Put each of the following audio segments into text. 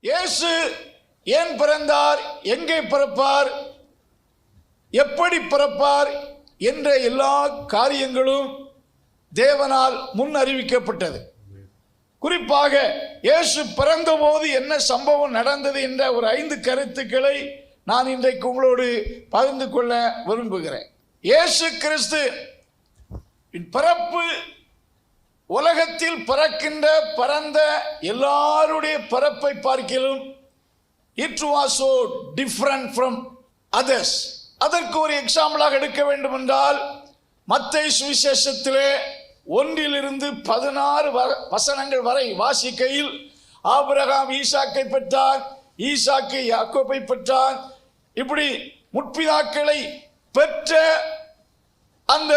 இயேசு ஏன் பிறந்தார், எங்கே பிறப்பார், எப்படி பிறப்பார் என்ற எல்லா காரியங்களும் தேவனால் முன் அறிவிக்கப்பட்டது. குறிப்பாக இயேசு பிறந்தபோது என்ன சம்பவம் நடந்தது என்ற ஒரு 5 கருத்துக்களை நான் இன்றைக்கு உங்களோடு பகிர்ந்து கொள்ள விரும்புகிறேன். இயேசு கிறிஸ்து பிறப்பு உலகத்தில் பிறந்த எல்லாருடைய பிறப்பை பார்க்கிலும் it was so different from others. அதற்கு ஒரு எக்ஸாம்பிளாக எடுக்க வேண்டும் என்றால் மத்தேயு சுவிசேஷத்திலே 1-16 வசனங்கள் வரை வாசிக்கையில் ஆபிரகாம் ஈசாக்கை பெற்றான், ஈசாக்கு யாக்கோபை பெற்றான், இப்படி முற்பிதாக்களை பெற்ற அந்த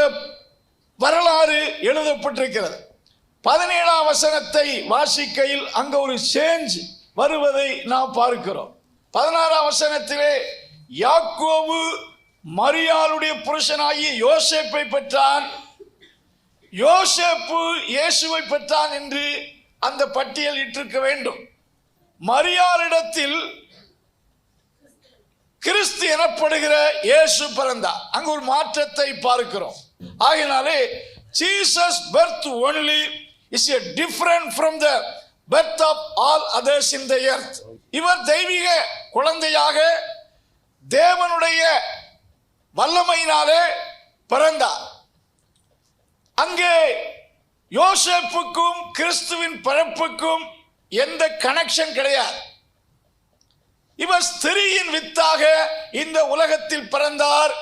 வரலாறு எழுதப்பட்டிருக்கிறது. 17ஆம் வசனத்தை வாசிக்கையில் அங்க ஒரு சேஞ்ச் வருவதை நாம் பார்க்கிறோம். 16ஆம் வசனத்திலே யாக்கோபு மரியாளுடைய புருஷனாகிய யோசேப்பை பெற்றான், யோசேப்பு இயேசுவை பெற்றான் என்று அந்த பட்டியல் இட்டிருக்க வேண்டும். மரியாளிடத்தில் கிறிஸ்து எனப்படுகிற இயேசு பிறந்தார். அங்கு ஒரு மாற்றத்தை பார்க்கிறோம். ஆகையினாலே Jesus birth only is a different from the birth of all others in the earth. இவர் தெய்வீக குழந்தையாக தேவனுடைய வல்லமையினாலே பிறந்தார். அங்கே யோசேப்புக்கும் கிறிஸ்துவின் பிறப்புக்கும் எந்த கனெக்ஷன் கிடையாது. இவர் ஸ்திரீயின் வித்தாக இந்த உலகத்தில் பிறந்தார்.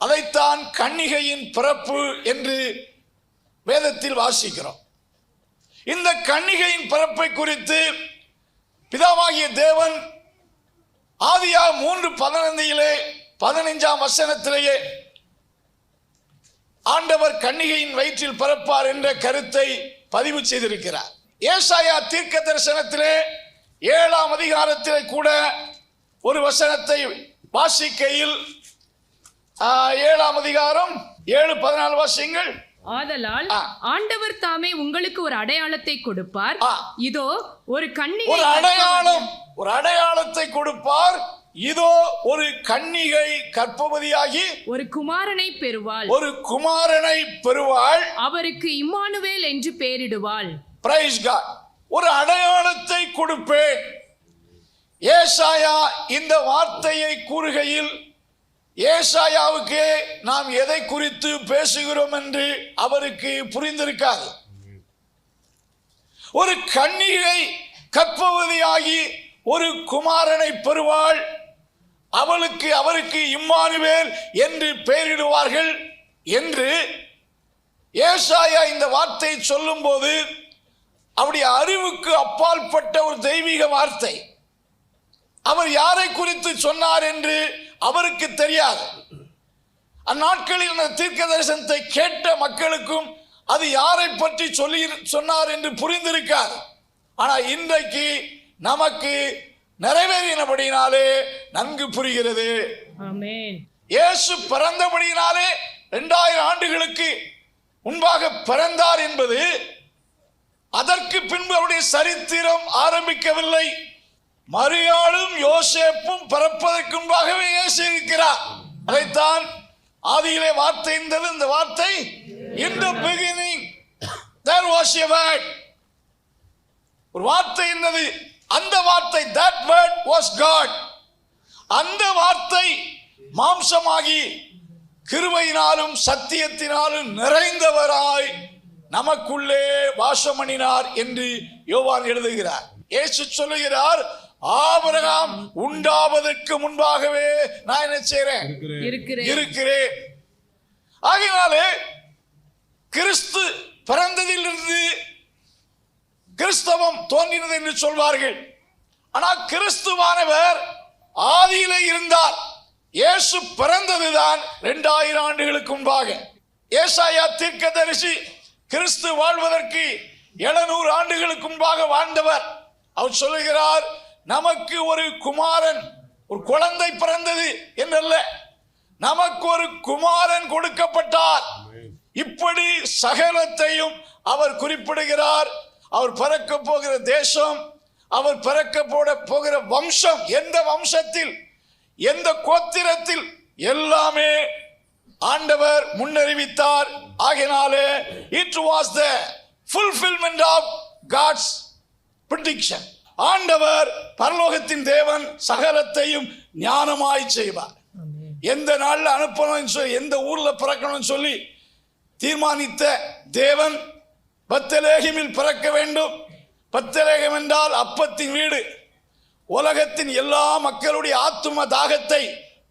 அதைத்தான் கன்னிகையின் பிறப்பு என்று வேதத்தில் வாசிக்கிறோம். இந்த கன்னிகையின் பிறப்பை குறித்து பிதாவாகிய தேவன் ஆதியாகமம் 3:15 15ஆம் வசனத்திலேயே ஆண்டவர் கன்னிகையின் வயிற்றில் பிறப்பார் என்ற கருத்தை பதிவு செய்திருக்கிறார். ஏசாயா தீர்க்க தரிசனத்திலே 7ஆம் அதிகாரத்திலே கூட ஒரு வசனத்தை வாசிக்கையில் 7ஆம் அதிகாரம் 7:14 வாசியுங்கள். ஆதலால் ஆண்டவர் தாமே உங்களுக்கு ஒரு அடையாளத்தை கொடுப்பார், இதோ ஒரு கன்னிகை, ஒரு அடையாளத்தை கொடுப்பார், இதோ ஒரு கன்னிகை கர்ப்பவதியாகி ஒரு குமாரனை பெறுவாள், அவருக்கு இம்மானுவேல் என்று பெயரிடுவாள். Price God. ஒரு அடையாளத்தை கொடுப்பேன். ஏசாயா இந்த வார்த்தையை கூறுகையில் ஏசாயாவுக்கு நாம் எதை குறித்து பேசுகிறோம் என்று அவருக்கு புரிந்திருக்காது. ஒரு கன்னிகை கர்ப்பவதியாகி ஒரு குமாரனை பெறுவாள், அவருக்கு இம்மானுவேல் என்று பெயரிடுவார்கள் என்று ஏசாயா இந்த வார்த்தை சொல்லும் போது அவருடைய அறிவுக்கு அப்பாற்பட்ட ஒரு தெய்வீக வார்த்தை. அவர் யாரை குறித்து சொன்னார் என்று அவருக்கு தெரியாது. அந்நாட்களில் அந்த தீர்க்க தரிசனத்தை கேட்ட மக்களுக்கும் அது யாரை பற்றி சொன்னார் என்று புரிந்திருக்காது. ஆனால் இன்றைக்கு நமக்கு நிறைவேறினபடினாலே நன்கு புரிகிறது. ஆமென். இயேசு பிறந்தபடினாலே 2000 ஆண்டுகளுக்கு முன்பாக பிறந்தார் என்பது அதற்கு பின்பு அவருடைய சரித்திரம் ஆரம்பிக்கவில்லை. மரியாளும் யோசேப்பும் பிறப்பதற்கு முன்பாகவே இயேசு இருக்கிறார். அதைத்தான் ஆதியிலே வார்த்தை இருந்தது, இந்த வார்த்தை in the beginning there was a word. ஒரு வார்த்தை இருந்தது, அந்த வார்த்தை that word was God. அந்த வார்த்தை மாம்சமாகி கிருபையினாலும் சத்தியத்தினாலும் நிறைந்தவராய் நமக்குள்ளே வாசமணினார் என்று யோவான் எழுதுகிறார். இயேசு சொல்லுகிறார், ஆபிரகாம் உண்டாவதற்கு முன்பாகவே நான் என்ன செய்றேன்? இருக்கிறேன். ஆகையினாலே கிறிஸ்து பிறந்ததிலிருந்து கிறிஸ்தவம் தோன்றினது என்று சொல்வார்கள். ஆனால் கிறிஸ்துவானவர் ஆதியிலே இருந்தார். இயேசு பிறந்ததுதான் 2000 ஆண்டுகளுக்கு முன்பாக. ஏசாயா தீர்க்கதரிசி கிறிஸ்து வாழ்வதற்கு 700 ஆண்டுகளுக்கு முன்பாக வாழ்ந்தவர். அவர் சொல்லுகிறார், நமக்கு ஒரு குமாரன், ஒரு குழந்தை பிறந்தது என்றல்ல, நமக்கு ஒரு குமாரன் கொடுக்கப்பட்டார். இப்படி சகலத்தையும் அவர் குறிப்பிடுகிறார். அவர் பிறக்க போகிற தேசம், அவர் பிறக்க போகிற வம்சம், எந்த வம்சத்தில், எந்த கோத்திரத்தில், எல்லாமே ஆண்டவர் முன்னறிவித்தார். ஆகையினாலே it was the fulfillment of God's prediction. ஆண்டவர் பரலோகத்தின் தேவன் சகலத்தையும் ஞானமாய் செய்வார். எந்த நாள்ல அனுப்பணும் சொல்லி, எந்த ஊர்ல பிறக்கணும் சொல்லி தீர்மானித்த தேவன் பெத்லகேமில் பிறக்க வேண்டும். பெத்லகேம் என்றால் அப்பத்தின் வீடு. உலகத்தின் எல்லா மக்களுடைய ஆத்தும தாகத்தை,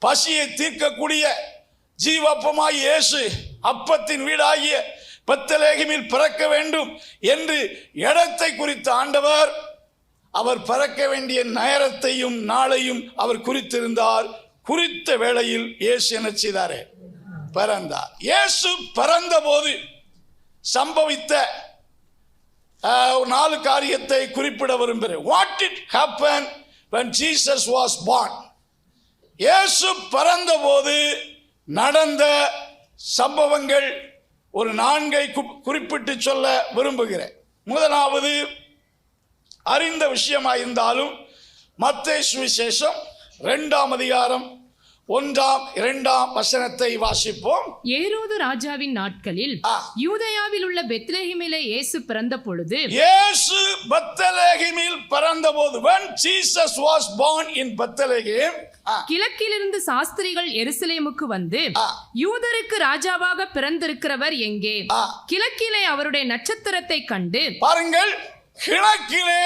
பசியை தீர்க்கக்கூடிய ஜீவப்பமாய் இயேசு அப்பத்தின் வீடாகிய பெத்லகேமில் பிறக்க வேண்டும் என்று இடத்தை குறித்த ஆண்டவர் அவர் பிறக்க வேண்டிய நேரத்தையும் நாளையும் அவர் குறித்திருந்தார். குறித்த வேளையில் இயேசு என்ன செய்தாரே? பிறந்தார். இயேசு பிறந்த போது சம்பவித்த 4 காரியத்தை குறிப்பிட விரும்புகிறேன். What did happen when Jesus was born? இயேசு பிறந்த போது நடந்த சம்பவங்கள் ஒரு 4 குறிப்பிட்டு சொல்ல விரும்புகிறேன். முதலாவது, அறிந்த விஷயமாயிருந்தாலும் மத்தேயு சுவிசேஷம் 2ஆம் அதிகாரம் 1ஆம் 2ஆம் வசனத்தை வாசிப்போம். ஏரோது ராஜாவின் நாட்களில் யூதேயாவில் உள்ள பெத்லகேமிலே இயேசு பிறந்த பொழுது, இயேசு பெத்லகேமில் பிறந்தபோது, when Jesus was born in Bethlehem, கிழக்கிலிருந்து சாஸ்திரிகள் எருசலேமுக்கு வந்து, யூதருக்கு ராஜாவாக பிறந்திருக்கிறவர் எங்கே? கிழக்கிலே அவருடைய நட்சத்திரத்தை கண்டு, பாருங்கள், கிழக்கிலே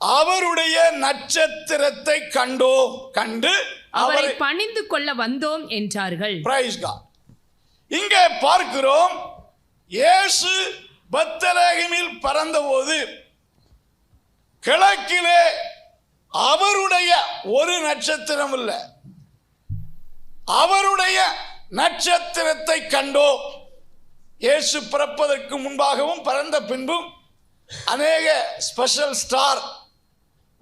அவருடைய நட்சத்திரத்தை கண்டு அவரை பணிந்து கொள்ள வந்தோம் என்றார்கள். Praise God. இங்கே பார்க்கிறோம், இயேசு பெத்லகேமில் பிறந்தபோது கிழக்கிலே அவருடைய ஒரு நட்சத்திரம் இல்ல, அவருடைய நட்சத்திரத்தை கண்டோம். இயேசு பிறப்பதற்கு முன்பாகவும் பிறந்த பின்பும் அநேக ஸ்பெஷல் ஸ்டார்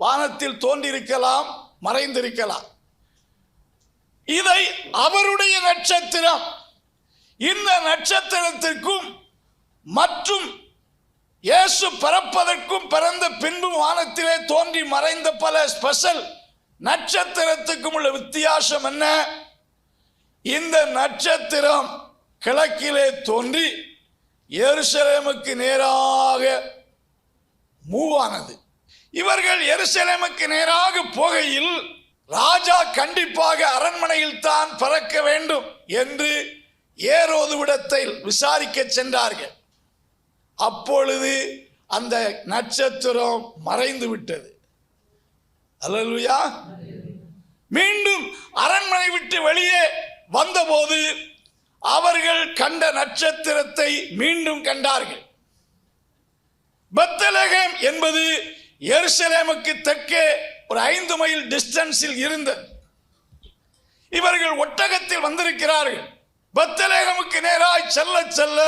வானத்தில் தோன்றியிருக்கலாம், மறைந்திருக்கலாம். இதை அவருடைய நட்சத்திரம். இந்த நட்சத்திரத்திற்கும் மற்றும் இயேசு பிறப்பதற்கும் பிறந்த பின்பு வானத்திலே தோன்றி மறைந்த பல ஸ்பெஷல் நட்சத்திரத்துக்கும் உள்ள வித்தியாசம் என்ன? இந்த நட்சத்திரம் கிழக்கிலே தோன்றி எருசலேமுக்கு நேராக மூவானது. இவர்கள் எருசலேமுக்கு நேராக போகையில் ராஜா கண்டிப்பாக அரண்மனையில் தான் பிறக்க வேண்டும் என்று ஏரோதுவிடத்தில் விசாரிக்க சென்றார்கள். அப்பொழுது அந்த நட்சத்திரம் மறைந்து விட்டது. அல்லேலூயா. மீண்டும் அரண்மனை விட்டு வெளியே வந்தபோது அவர்கள் கண்ட நட்சத்திரத்தை மீண்டும் கண்டார்கள். பெத்லகேம் என்பது எருசலேமுக்கு தெற்கே ஒரு 5 மைல் டிஸ்டன்ஸில் இருந்தது. இவர்கள் ஒட்டகத்தில் வந்திருக்கிறார்கள். பெத்லகேமுக்கு நேராய் செல்ல செல்ல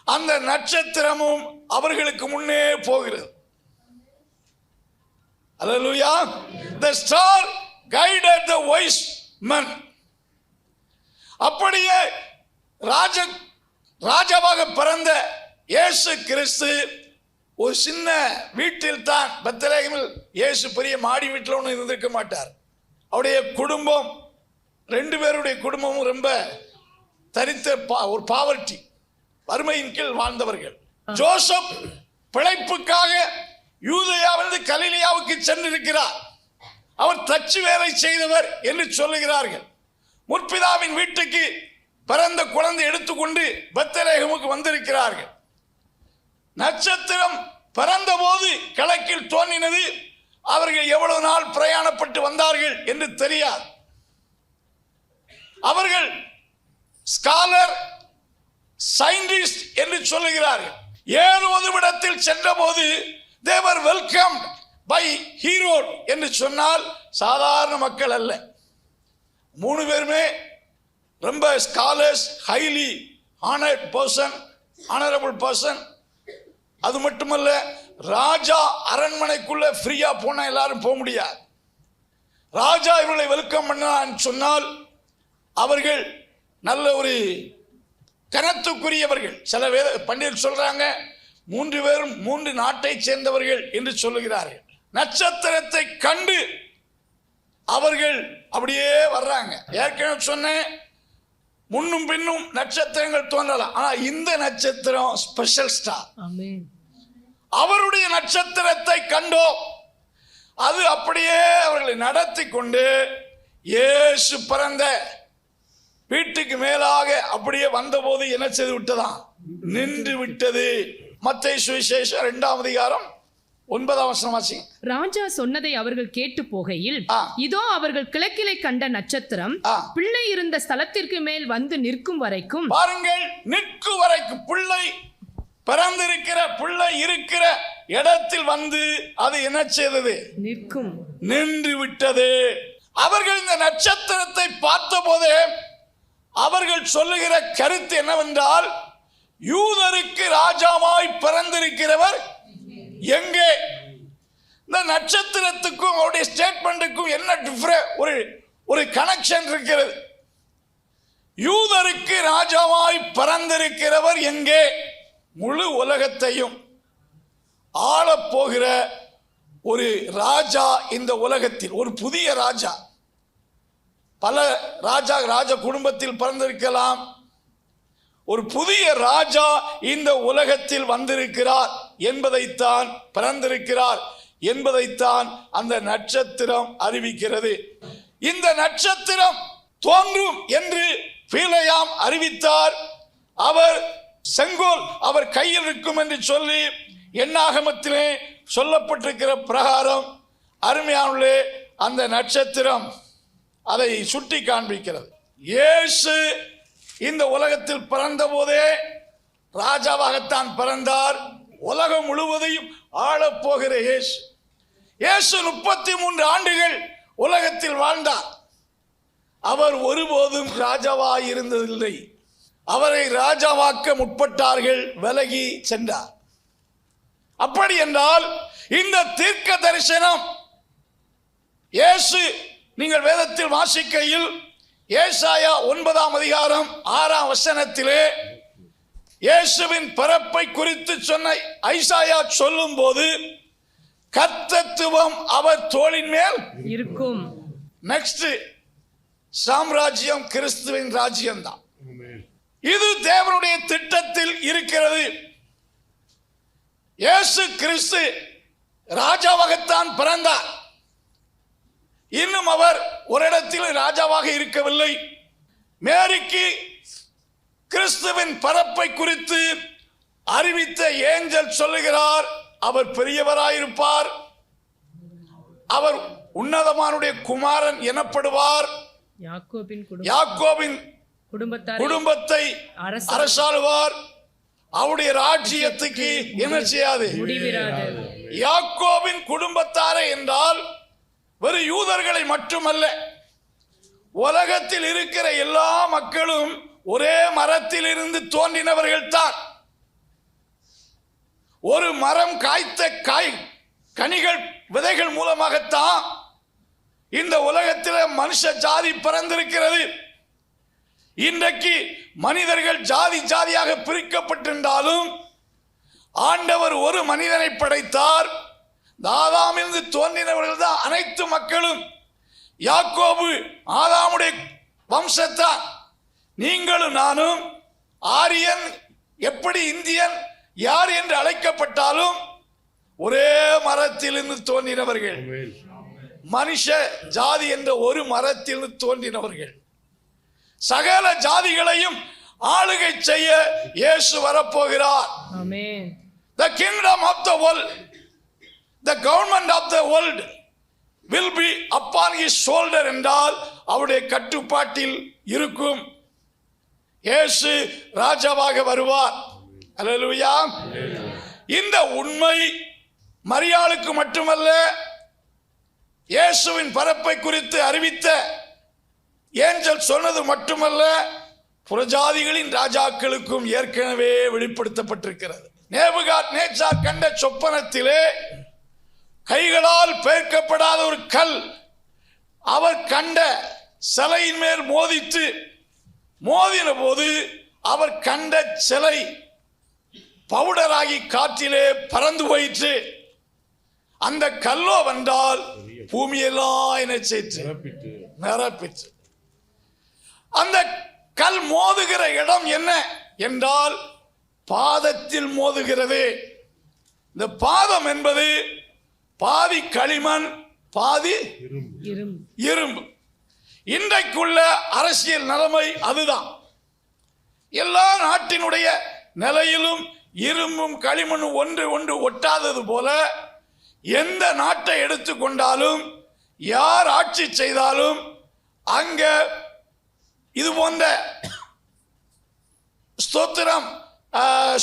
அந்த நட்சத்திரமும் அவர்களுக்கு முன்னே போகிறது. அல்லேலூயா. The star guided the wise men. அப்படியே ராஜாவாக பிறந்த இயேசு கிறிஸ்து ஒரு சின்ன வீட்டில் தான், பெத்லகேமில் இயேசு பெரிய மாடி வீட்டில் ஒன்றும் இருந்திருக்க மாட்டார். அவருடைய குடும்பம், 2 பேருடைய குடும்பமும் ரொம்ப தரித்த ஒரு பாவர்ட்டி, வறுமையின் கீழ் வாழ்ந்தவர்கள். ஜோசப் பிழைப்புக்காக யூதேயாவிலிருந்து கலிலேயாவுக்கு சென்றிருக்கிறார். அவர் தச்சு வேலை செய்தவர் என்று சொல்லுகிறார்கள். முற்பிதாவின் வீட்டுக்கு பிறந்த குழந்தை எடுத்துக்கொண்டு பெத்லகேமுக்கு வந்திருக்கிறார்கள். நட்சத்திரம் பிறந்த போது கிழக்கில் தோன்றினது. அவர்கள் எவ்வளவு நாள் பிரயாணப்பட்டு வந்தார்கள் என்று தெரியாது. அவர்கள் ஸ்காலர், சயின்டிஸ்ட் என்று சொல்லுகிறார்கள். ஏழு இடத்தில் சென்ற போது they were welcomed by Herod என்று சொன்னால் சாதாரண மக்கள் அல்ல. 3 பேருமே ரொம்ப scholars, highly honoured person, honourable person. அது மட்டுமல்ல, ராஜா அரண்மனைக்குள்ள ஃப்ரீயா போனா எல்லாரும் போக முடியாது. ராஜா இவர்களை வெல்கம் பண்ணான்னு சொன்னால் அவர்கள் நல்ல ஒரு கனத்துக்குரியவர்கள். சில பண்டிதர் சொல்றாங்க 3 பேரும் 3 நாட்டை சேர்ந்தவர்கள் என்று சொல்லுகிறார்கள். நட்சத்திரத்தை கண்டு அவர்கள் அப்படியே வர்றாங்க. ஏற்கனவே சொன்னேன், முன்னும் பின்னும் நட்சத்திரங்கள் தோன்றலாம், ஆனா இந்த நட்சத்திரம் ஸ்பெஷல் ஸ்டார். அவருடைய நட்சத்திரத்தை கண்டோம். அது அப்படியே அவர்களை நடத்தி கொண்டு இயேசு பிறந்த வீட்டுக்கு மேலாக அப்படியே வந்தபோது என்ன செய்து விட்டதாம்? நின்று விட்டது. மத்தேயு சுவிசேஷம் 2ஆம் அதிகாரம் 9ஆம் வசனம் வாசிங்க. ராஜா சொன்னதை அவர்கள் கேட்டு போகையில், இதோ அவர்கள் கிழக்கிலே கண்ட நட்சத்திரம் பிள்ளை இருந்த ஸ்தலத்திற்கு மேல் வந்து நிற்கும் வரைக்கும், பாருங்கள், நிற்கும் வரைக்கும், பிள்ளை பிறந்திருக்கிற பிள்ளை இருக்கிற இடத்தில் வந்து அது என்ன செய்தது? நிற்கும், நின்று விட்டது. அவர்கள் இந்த நட்சத்திரத்தை பார்த்த போதே அவர்கள் சொல்லுகிற கருத்து என்னவென்றால், யூதருக்கு ராஜாவாய் பிறந்திருக்கிறவர் எங்கே? இந்த நட்சத்திரத்துக்கும் அவருடைய ஸ்டேட்மெண்ட்டுக்கும் என்ன ஒரு கனெக்ஷன் இருக்கிறது? யூதருக்கு ராஜாவாய் பிறந்திருக்கிறவர் எங்கே? முழு உலகத்தையும் ஆளப்போகிற ஒரு ராஜா இந்த உலகத்தில், ஒரு புதிய ராஜா. பல ராஜ குடும்பத்தில் பிறந்திருக்கலாம். ஒரு புதிய ராஜா இந்த உலகத்தில் வந்திருக்கிறார் என்பதைத்தான், பிறந்திருக்கிறார் என்பதைத்தான் அந்த நட்சத்திரம் அறிவிக்கிறது. இந்த நட்சத்திரம் தோன்றும் என்று பிலேயாம் அறிவித்தார். அவர் செங்கோல் அவர் கையில் இருக்கும் என்று சொல்லி எண்ணாகமத்திலே சொல்லப்பட்டிருக்கிற பிரகாரம் அருமையானே அந்த நட்சத்திரம் அதை சுட்டி காண்பிக்கிறது. இயேசு இந்த உலகத்தில் பிறந்த போதே ராஜாவாகத்தான் பிறந்தார். உலகம் முழுவதையும் ஆளப்போகிற இயேசு 33 ஆண்டுகள் உலகத்தில் வாழ்ந்தார். அவர் ஒருபோதும் ராஜாவாய் இருந்ததில்லை. அவரை ராஜாவாக்க முற்பட்டார்கள், விலகி சென்றார். அப்படி என்றால் இந்த தீர்க்க தரிசனம் இயேசு, நீங்கள் வேதத்தில் வாசிக்கையில் ஏசாயா 9ஆம் அதிகாரம் 6ஆம் வசனத்திலே இயேசுவின் பிறப்பை குறித்து சொன்ன ஐசாயா சொல்லும் போது, கர்த்தத்துவம் அவர் தோளின் மேல் இருக்கும். நெக்ஸ்ட் சாம்ராஜ்யம் கிறிஸ்துவின் ராஜ்யம் தான். இது தேவனுடைய திட்டத்தில் இருக்கிறது. இயேசு கிறிஸ்து ராஜாவாகத்தான் பிறந்தார். இன்னும் அவர் ஒரு இடத்தில் ராஜாவாக இருக்கவில்லை. மேரிக்கு கிறிஸ்துவின் பிறப்பை குறித்து அறிவித்த ஏஞ்சல் சொல்லுகிறார், அவர் பெரியவராயிருப்பார், அவர் உன்னதமானுடைய குமாரன் எனப்படுவார், யாக்கோபின் குடும்பத்தை அரசாளுவார், அவருடைய ராஜ்யத்துக்கு என்ன செய்யாது? யாக்கோபின் குடும்பத்தாரே என்றால் வெறும் யூதர்களை மட்டுமல்ல, உலகத்தில் இருக்கிற எல்லா மக்களும் ஒரே மரத்தில் இருந்து தோன்றினவர்கள் தான். ஒரு மரம் காய்த்த கனிகள் விதைகள் மூலமாகத்தான் இந்த உலகத்தில் மனுஷ ஜாதி பிறந்திருக்கிறது. இன்றைக்கு மனிதர்கள் ஜாதி ஜாதியாக பிரிக்கப்பட்டிருந்தாலும் ஆண்டவர் ஒரு மனிதனை படைத்தார். ஆதாமிலிருந்து தோன்றினவர்கள் தான் அனைத்து மக்களும். யாக்கோபு ஆதாமுடைய வம்சத்தான். நீங்களும் நானும் ஆரியன், எப்படி இந்தியன் யார் என்று அழைக்கப்பட்டாலும் ஒரே மரத்திலிருந்து தோன்றினவர்கள். மனுஷ ஜாதி என்ற ஒரு மரத்தில் தோன்றினவர்கள். சகல ஜாதிகளையும் ஆளுகை செய்ய இயேசு வரப்போகிறார். ஆமென். The kingdom of the world, the government of the world will be upon his shoulder என்றால் அவருடைய கட்டுப்பாட்டில் இருக்கும். இயேசு ராஜாவாக வருவார். அல்லேலூயா. இந்த உண்மை மரியாளுக்கு மட்டுமல்ல, இயேசுவின் பிறப்பை குறித்து அறிவித்த ஏஞ்சல் சொன்னது மட்டுமல்ல, புறஜாதிகளின் ராஜாக்களுக்கும் ஏற்கனவே வெளிப்படுத்தப்பட்டிருக்கிறது. நேபுகாத்நேச்சார் கண்ட சொப்பனத்திலே கைகளால் பெயர்க்கப்படாத ஒரு கல் அவர் கண்ட சிலையின் மேல் மோதின போது அவர் கண்ட சிலை பவுடராகி காற்றிலே பறந்து போயிற்று. அந்த கல்லோ வந்தால் பூமியெல்லாம் என்ன செய்து நிரப்பிற்று. அந்த கல் மோதுகிற இடம் என்ன என்றால் பாதத்தில் மோதுகிறது. இந்த பாதம் என்பது பாதி களிமண் பாதி இரும்பு. இன்றைக்குள்ள அரசியல் நிலைமை அதுதான். எல்லா நாட்டினுடைய நிலையிலும் இரும்பும் களிமண்ணும் ஒன்று ஒட்டாதது போல எந்த நாட்டை எடுத்துக்கொண்டாலும் யார் ஆட்சி செய்தாலும் அங்க இது போன்ற ஸ்தோத்திரம்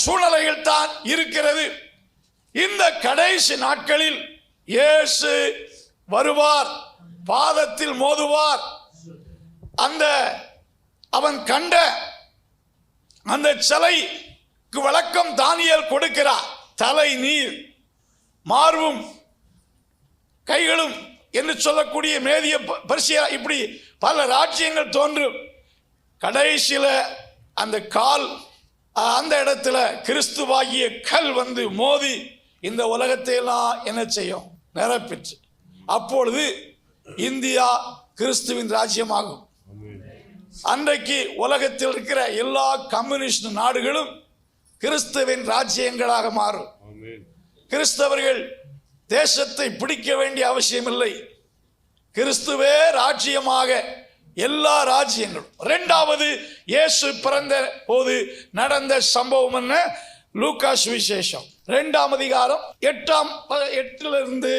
சூழ்நிலைகள் தான் இருக்கிறது. இந்த கடைசி நாட்களில் இயேசு வருவார், பாதத்தில் மோதுவார். அவன் கண்ட அந்த சிலைக்கு விளக்கம் தானியேல் கொடுக்கிறார். தலை நீர், மார்பும் கைகளும் என்று சொல்லக்கூடிய மேதிய பர்சியா, இப்படி பல ராஜ்யங்கள் தோன்றும். கடைசியில அந்த கால் அந்த இடத்துல கிறிஸ்துவாகிய கல் வந்து மோதி இந்த உலகத்தை எல்லாம் என்ன செய்யும்? நிரப்பிற்று. அப்பொழுது இந்தியா கிறிஸ்துவின் ராஜ்யமாகும். அன்றைக்கு உலகத்தில் இருக்கிற எல்லா கம்யூனிஸ்ட் நாடுகளும் கிறிஸ்துவின் ராஜ்யங்களாக மாறும். கிறிஸ்தவர்கள் தேசத்தை பிடிக்க வேண்டிய அவசியமில்லை. கிறிஸ்துவே ராஜ்யமாக எல்லா ராஜ்யங்களும். இரண்டாவது, இயேசு பிறந்த போது நடந்த சம்பவம் என்ன? லூக்கா சுவிசேஷம் 2ஆம் அதிகாரம் 8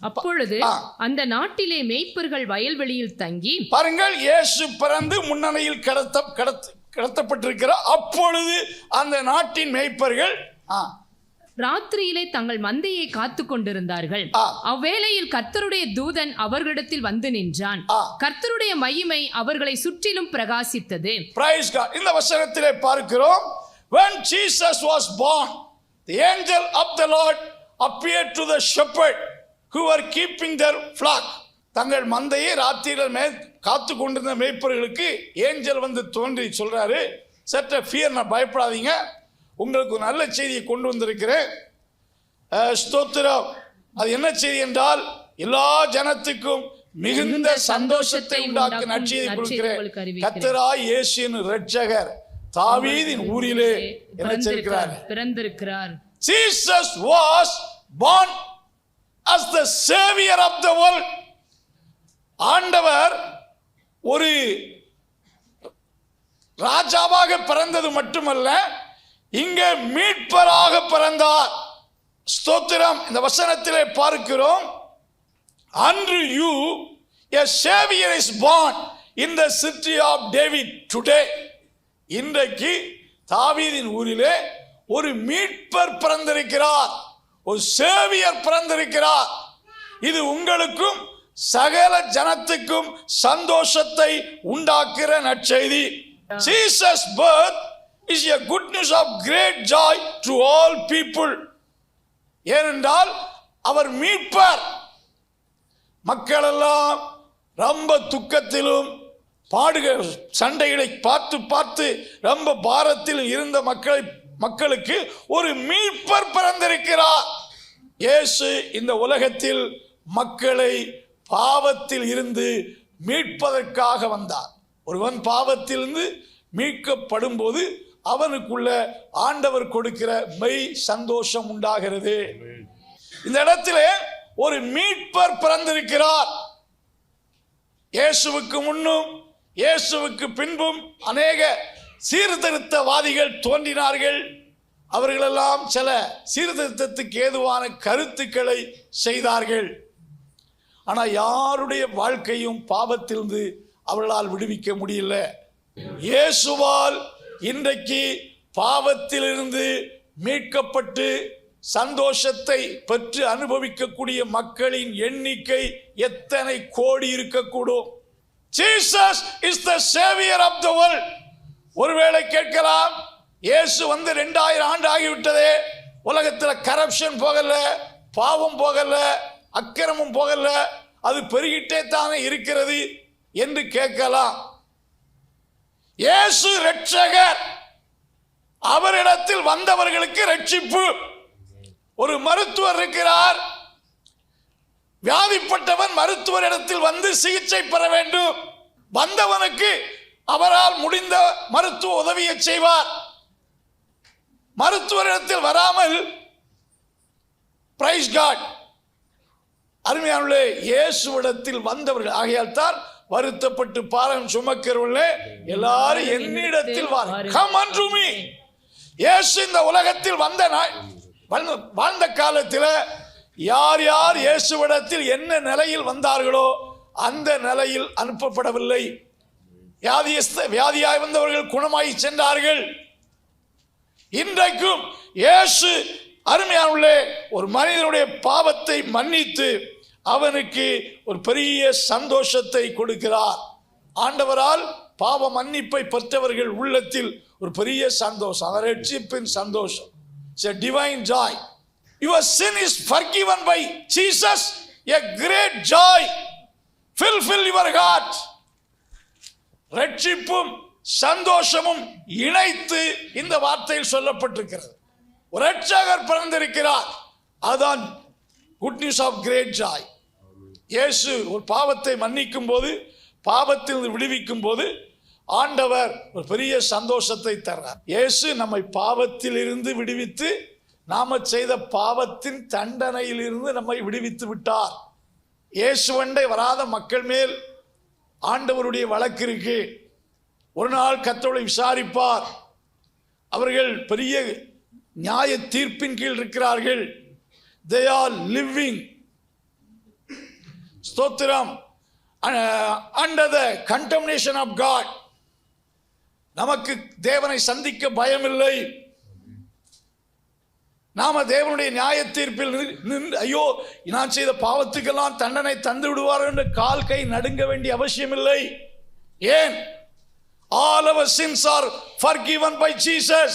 அப்பொழுது அந்த நாட்டிலே மேய்ப்பர்கள் வயல்வெளியில் தங்கி, பாருங்கள், இயேசு பிறந்து முன்னணியில் கடத்தப்பட்டிருக்கிறார். அப்பொழுது அந்த நாட்டின் மேய்ப்பர்கள் ராத்திரியிலே தங்கள் மந்தையை காத்து கொண்டிருந்தார்கள். அவ்வேளையில் கர்த்தருடைய தூதன் அவர்களிடத்தில் வந்து நின்றான். கர்த்தருடைய மகிமை அவர்களை சுற்றிலும் பிரகாசித்தது. Praise God. இந்த வசனத்திலே பார்க்கிறோம், when Jesus was born, the angel of the Lord appeared to the shepherd who were keeping their flock. தங்கள் மந்தையை ராத்திரியில் காத்து கொண்டிருந்த மேய்ப்பர்களுக்கு ஏஞ்சல் வந்து தோன்றி சொல்றாரு, சற்ற ஃபியர், நான் பயப்படாதீங்க, உங்களுக்கு ஒரு நல்ல செய்தியை கொண்டு வந்திருக்கிறேன். ஸ்தோத்திரம். அது என்ன செய்தி என்றால், எல்லா ஜனத்துக்கும் மிகுந்த சந்தோஷத்தை உண்டாக்க நற்செய்தி கொடுக்கிறேன். கர்த்தராய் இயேசுவின் இரட்சகர் தாவீதின் ஊரிலே பிறந்திருக்கிறார். Jesus was born as the savior of the world. ஆண்டவர் ஒரு ராஜாவாக பிறந்தது மட்டுமல்ல, இங்கே மீட்பராக பிறந்தார். ஸ்தோத்திரம். இந்த வசனத்திலே பார்க்கிறோம், unto you a savior is born in the city of David today. இன்றைக்கு தாவீதின் ஊரிலே ஒரு மீட்பர் பிறந்திருக்கிறார், ஒரு சேவியர் பிறந்திருக்கிறார். இது உங்களுக்கும் சகல ஜனத்துக்கும் சந்தோஷத்தை உண்டாக்குற நற்செய்தி. Jesus' birth is a good news of great joy to all people. ஏனென்றால் அவர் மீட்பர். மக்கள் எல்லாம் ரொம்ப துக்கத்திலும் பாடுகள் சண்டைகளை பார்த்து ரொம்ப பாரத்தில் இருந்த மக்களுக்கு ஒரு மீட்பர் பிறந்திருக்கிறார். இயேசு இந்த உலகத்தில் மக்களை பாவத்தில் இருந்து மீட்பதற்காக வந்தார். ஒருவன் பாவத்திலிருந்து மீட்கப்படும் போது அவனுக்குள்ள ஆண்டவர் கொடுக்கிற மெய் சந்தோஷம் உண்டாகிறது. இந்த இடத்திலே ஒரு மீட்பர் பிறந்திருக்கிறார். இயேசுவுக்கு முன்னும் இயேசுவுக்கு பின்பும் அநேக சீர்திருத்தவாதிகள் தோன்றினார்கள். அவர்களெல்லாம் சில சீர்திருத்தத்துக்கு ஏதுவான கருத்துக்களை செய்தார்கள். ஆனால் யாருடைய வாழ்க்கையும் பாவத்திலிருந்து அவர்களால் விடுவிக்க முடியல. இயேசுவால் இன்றைக்கு பாவத்திலிருந்து மீட்கப்பட்டு சந்தோஷத்தை பெற்று அனுபவிக்கக்கூடிய மக்களின் எண்ணிக்கை எத்தனை கோடி இருக்கக்கூடும்? Jesus is the saviour of the world. ஒருவேளை கேட்கலாம், இயேசு வந்து 2000 ஆண்டு ஆகிவிட்டதே, உலகத்தில் கரப்ஷன் போகல, பாவம் போகல, அக்கிரமம் போகல, அது பெருகிட்டே தானே இருக்கிறது என்று கேட்கலாம். இயேசு இரட்சகர், அவரிடத்தில் வந்தவர்களுக்கு ரட்சிப்பு. ஒரு மருத்துவர் இருக்கிறார், வியாதிப்பட்டவன் மருத்துவரிடத்தில் வந்து சிகிச்சை பெற வேண்டும். வந்தவனுக்கு அவரால் முடிந்த மருத்துவ உதவியை செய்வார். மருத்துவரிடத்தில் வராமல் பிரைஸ் காட். அருமையானவர்களே, இயேசுவிடத்தில் வந்தவர்கள் ஆகையால் தான் வருத்தப்பட்டு பாரம் சுமக்கிறவர்களே எல்லாரும் என்னிடத்தில் வாருங்கள். Come unto me. இயேசு இந்த உலகத்தில் வாழ்ந்த காலத்தில் யார் யார் இயேசுவிடத்தில் என்ன நிலையில் வந்தார்களோ அந்த நிலையில் அனுப்பப்படவில்லை. வியாதியாய் வந்தவர்கள் குணமாய் சென்றார்கள். இன்றைக்கும் இயேசு அருமையானவர்களே ஒரு மனிதனுடைய பாவத்தை மன்னித்து அவனுக்கு ஒரு பெரிய சந்தோஷத்தை கொடுக்கிறார். ஆண்டவரால் பாவ மன்னிப்பை பெற்றவர்கள் உள்ளத்தில் ஒரு பெரிய சந்தோஷம், ரட்சிப்பின் சந்தோஷம். It's a divine joy. Your sin is forgiven by Jesus. A great joy. Fulfill your heart. ரட்சிப்பும் சந்தோஷமும் இணைத்து இந்த வார்த்தையில் சொல்லப்பட்டிருக்கிறது. ஒரு இரட்சகர் பிறந்திருக்கிறார். அதுதான் good news of great joy. இயேசு ஒரு பாவத்தை மன்னிக்கும் போது, பாவத்தில் விடுவிக்கும் போது ஆண்டவர் ஒரு பெரிய சந்தோஷத்தை தர்றார். இயேசு நம்மை பாவத்தில் இருந்து விடுவித்து நாம செய்த பாவத்தின் தண்டனையிலிருந்து நம்மை விடுவித்து விட்டார். இயேசுவண்டை வராத மக்கள் மேல் ஆண்டவருடைய வழக்கு இருக்கு. ஒரு நாள் கர்த்தரை விசாரிப்பார். அவர்கள் பெரிய நியாய தீர்ப்பின் கீழ் இருக்கிறார்கள். They are living ஸ்தோத்திரம் under the condemnation of God. நமக்கு தேவனை சந்திக்க பயமில்லை. நாம தேவனுடைய நியாய தீர்ப்பில் ஐயோ நான் செய்த பாவத்துக்கெல்லாம் தண்டனை தந்து விடுவார் என்று கால் கை நடுங்க வேண்டிய அவசியம் இல்லை. ஏன்? All our sins are forgiven by Jesus.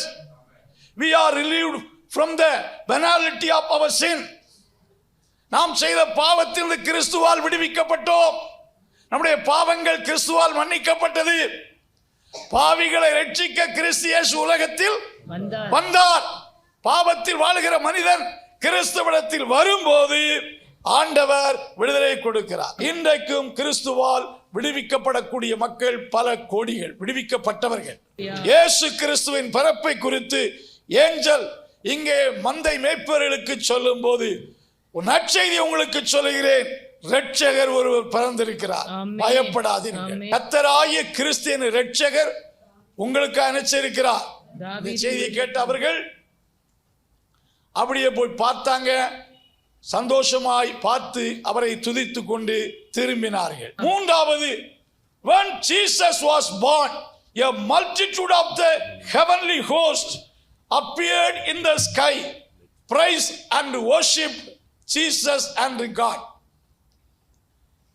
We are relieved from the penalty of our sin. நாம் செய்த பாவத்தில் கிறிஸ்துவால் விடுவிக்கப்பட்டோம். நம்முடைய பாவங்கள் கிறிஸ்துவால் மன்னிக்கப்பட்டது. பாவிகளை ரட்சிக்க கிறிஸ்து இயேசு உலகத்தில் வந்தார். பாவத்தில் வாழுகிற மனிதன் கிறிஸ்துவிடத்தில் வரும்போது ஆண்டவர் விடுதலை கொடுக்கிறார். இன்றைக்கும் கிறிஸ்துவால் விடுவிக்கப்படக்கூடிய மக்கள் பல கோடிகள், விடுவிக்கப்பட்டவர்கள். இயேசு கிறிஸ்துவின் பிறப்பை குறித்து ஏஞ்சல் இங்கே மந்தை மேய்ப்பவர்களுக்கு சொல்லும் போது ஒரு நற்செய்தி உங்களுக்கு சொல்லுகிறேன். இரட்சகர் ஒருவர் பிறந்திருக்கிறார், பயப்படாதீர்கள். கர்த்தராகிய கிறிஸ்து இரட்சகர் உங்களுக்கு அனுப்பிச்சிருக்கிறார். இந்த செய்தியை கேட்ட அவர்கள் அப்படியே போய் பார்த்தாங்க. சந்தோஷமாய் பார்த்து அவரை துதித்து கொண்டு திரும்பினார்கள். மூன்றாவது, when Jesus was born, a multitude of the heavenly host appeared in the sky, praised and worshiped Jesus and God.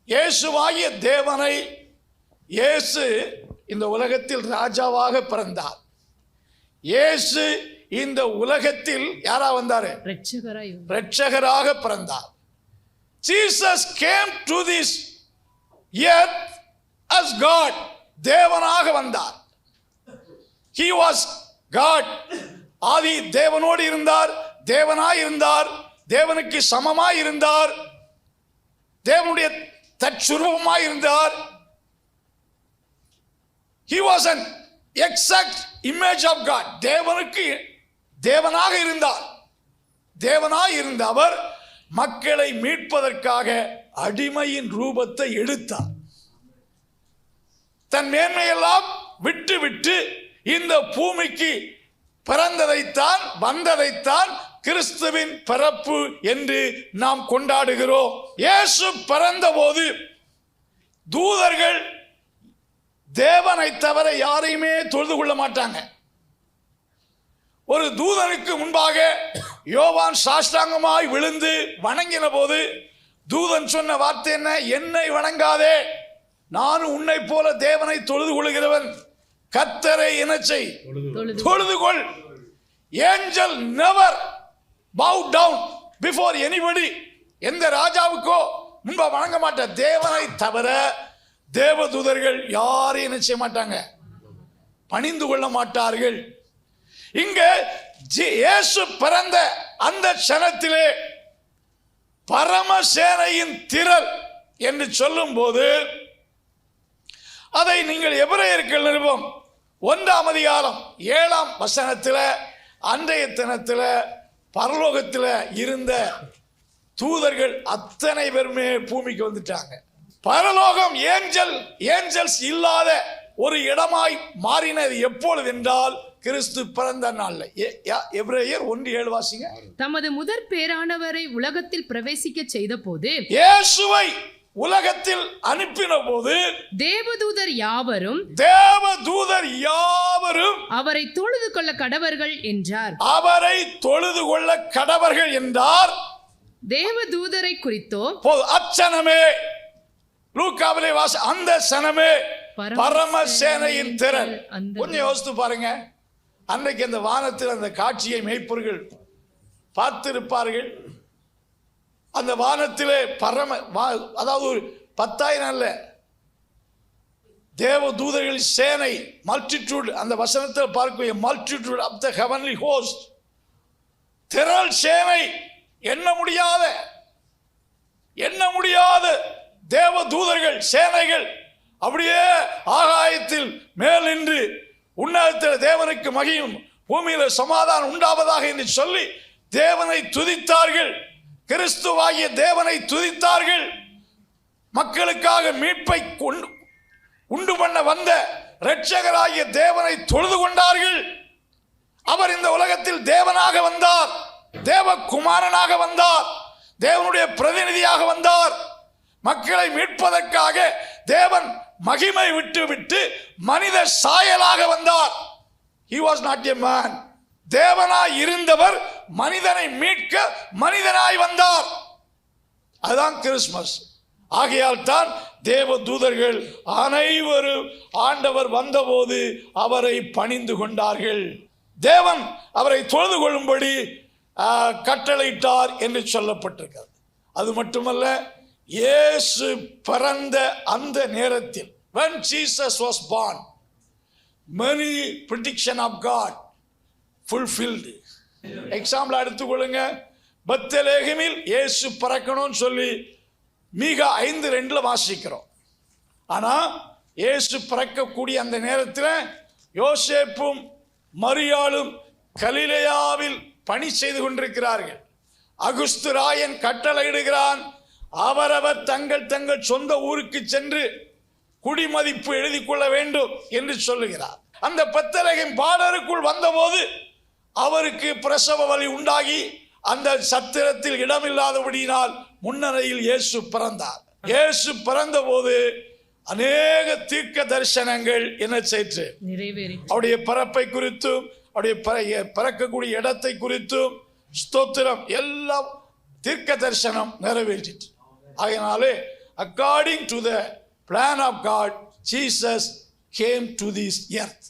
இயேசுவாகிய தேவனை, இயேசு இந்த உலகத்தில் ராஜாவாக பிறந்தார். இயேசு இந்த உலகத்தில் யாரா வந்தாரு? இரட்சகராக பிறந்தார். Jesus came to this earth as God. தேவனாக வந்தார். He was God. ஆதி தேவனோடு இருந்தார், தேவனாய் இருந்தார், தேவனுக்கு சமமாய் இருந்தார், தேவனுடைய தற்சுரூபமாய் இருந்தார். He was an exact image of God. தேவனுக்கு தேவனாக இருந்தார். தேவனாய் இருந்த அவர் மக்களை மீட்பதற்காக அடிமையின் ரூபத்தை எடுத்தார். தன் மேன்மையெல்லாம் விட்டு விட்டு இந்த பூமிக்கு பிறந்ததைத்தான் வந்ததைத்தான் கிறிஸ்துவின் பிறப்பு என்று நாம் கொண்டாடுகிறோம். இயேசு பிறந்த போது தூதர்கள் தேவனை தவிர யாரையுமே தொழுது கொள்ள மாட்டாங்க. ஒரு தூதனுக்கு முன்பாக யோவான் சாஷ்டாங்கமாய் விழுந்து வணங்கின போது தூதன் சொன்ன வார்த்தை என்ன? என்னை வணங்காதே, நானும் உன்னை போல தேவனை தொழுது கொள்கிறவன். கர்த்தரை இனச்சை தொழுது கொள். Angel never bow down before anybody. எந்த ராஜாவுக்கோ முன்பா வணங்க மாட்ட. தேவனை தவிர தேவதூதர்கள் யாரையும் என்ன செய்ய மாட்டாங்க, பணிந்து கொள்ள மாட்டார்கள். இங்க இயேசு பிறந்த அந்த க்ஷணத்திலே பரமசேனையின் திரள் என்று சொல்லும் போது அதை நீங்கள் எபிரேயர்கள் நிருபம் 1ஆம் அதிகாரம் 7ஆம் வசனத்தில் அன்றைய தினத்தில் பரலோகத்தில் இருந்த தூதர்கள் அத்தனை பேருமே பூமிக்கு வந்துட்டாங்க. பரலோகம் ஏஞ்சல்ஸ் இல்லாத ஒரு இடமாய் மாறினது எப்பொழுது என்றால் கிறிஸ்து பிறந்த நாள்ல. எபிரேயர் 1:7 வாசிங்க. தமது முதற் பேரானவரை உலகத்தில் பிரவேசிக்க செய்த போது, இயேசுவை உலகத்தில் அனுப்பின போது தேவதூதர் யாவரும் அவரை தொழுது கொள்ள கடவர்கள் என்றார். அவரை தொழுது கொள்ள கடவர்கள் என்றார். தேவதூதரை குறித்தோ அச்சனமே லூக்காவிலே அந்த சனமே பரமசேனையின் திரள். கொஞ்சம் யோசித்து பாருங்க. அன்றைக்கு அந்த வானத்தில் அந்த காட்சியை மேய்ப்பர்கள் பார்த்திருப்பார்கள். அந்த வானத்திலே அதாவது ஒரு 10,000 அல்ல, தேவ தூதர்கள் சேனை, மல்டிடியூட். அந்த வசனத்தில் பார்க்க multitude of the heavenly host, திரள் சேனை, எண்ண முடியாத தேவ தூதர்கள் சேனைகள் அப்படியே ஆகாயத்தில் மேல் நின்று உன்னதத்தில் தேவனுக்கு மகியும் பூமியில் சமாதானம் உண்டாவதாக என்று சொல்லி தேவனை துதித்தார்கள். கிறிஸ்துவாகிய தேவனை துதித்தார்கள். மக்களுக்காக மீட்பை உண்டு பண்ண வந்த இரட்சகராகிய தேவனை தொழுது கொண்டார்கள். அவர் இந்த உலகத்தில் தேவனாக வந்தார், தேவகுமாரனாக வந்தார், தேவனுடைய பிரதிநிதியாக வந்தார். மக்களை மீட்பதற்காக தேவன் மகிமை விட்டு மனித சாயலாக வந்தார். He was not a man. தேவனாய் இருந்தவர் மனிதனை மீட்க மனிதனாய் வந்தார். அதுதான் கிறிஸ்துமஸ். ஆகையால் தான் தேவ தூதர்கள் அனைவரும் ஆண்டவர் வந்தபோது அவரை பணிந்து கொண்டார்கள். தேவன் அவரை தொழுது கொள்ளும்படி கட்டளையிட்டார் என்று சொல்லப்பட்டிருக்கிறது. அது மட்டுமல்ல, இயேசு பிறந்த அந்த நேரத்தில், when Jesus was born, many prediction of God fulfilled. Example எடுத்துக்கொள்ளுங்க. பெத்லகேமில் இயேசு பிறக்கணும்னு சொல்லி மீகா 5:2 வாசிக்கிறோம். ஆனா இயேசு பிறக்கக்கூடிய அந்த நேரத்தில் யோசேப்பும் மரியாளும் கலிலேயாவில் பணி செய்து கொண்டிருக்கிறார்கள். அகுஸ்து ராயன் கட்டளையிடுகிறான், அவரவர் தங்கள் சொந்த ஊருக்கு சென்று குடிமதிப்பு எழுதி கொள்ள வேண்டும் என்று சொல்லுகிறார். அந்த பெத்லகேம் பார்டருக்குள் வந்தபோது அவருக்கு பிரசவ வலி உண்டாகி அந்த சத்திரத்தில் இடமில்லாதபடியினால் முன்னரையில் இயேசு பிறந்தார். இயேசு பிறந்த போது அநேக தீர்க்க தரிசனங்கள் என்ன செய்து நிறைவேறி, அவருடைய பிறப்பை குறித்தும் அவருடைய பிறக்கக்கூடிய இடத்தை குறித்தும் ஸ்தோத்திரம் எல்லாம் தீர்க்க தரிசனம் நிறைவேற்றிட்டு. ஆகையினாலே according to the plan of God, Jesus came to this earth.